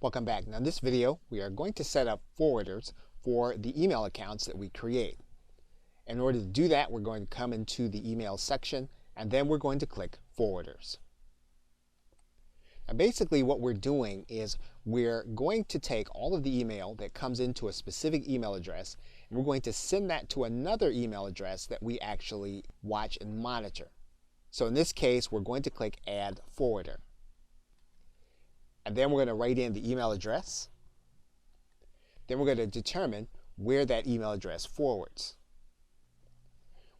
Welcome back. Now in this video we are going to set up forwarders for the email accounts that we create. In order to do that, we're going to come into the email section and then we're going to click forwarders. Now basically what we're doing is we're going to take all of the email that comes into a specific email address and we're going to send that to another email address that we actually watch and monitor. So in this case we're going to click add forwarder. And then we're going to write in the email address. Then we're going to determine where that email address forwards.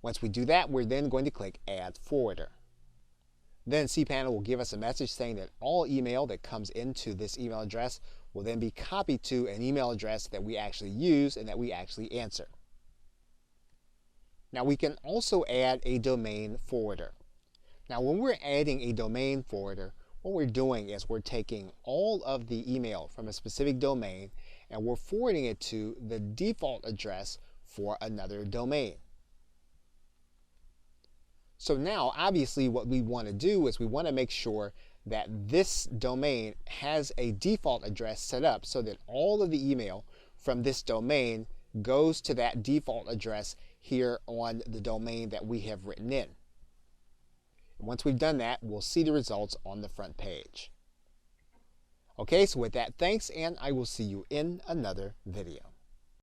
Once we do that, we're then going to click Add Forwarder. Then cPanel will give us a message saying that all email that comes into this email address will then be copied to an email address that we actually use and that we actually answer. Now we can also add a domain forwarder. Now when we're adding a domain forwarder, what we're doing is we're taking all of the email from a specific domain and we're forwarding it to the default address for another domain. So now obviously what we want to do is we want to make sure that this domain has a default address set up so that all of the email from this domain goes to that default address here on the domain that we have written in. Once we've done that, we'll see the results on the front page. Okay, so with that, thanks, and I will see you in another video.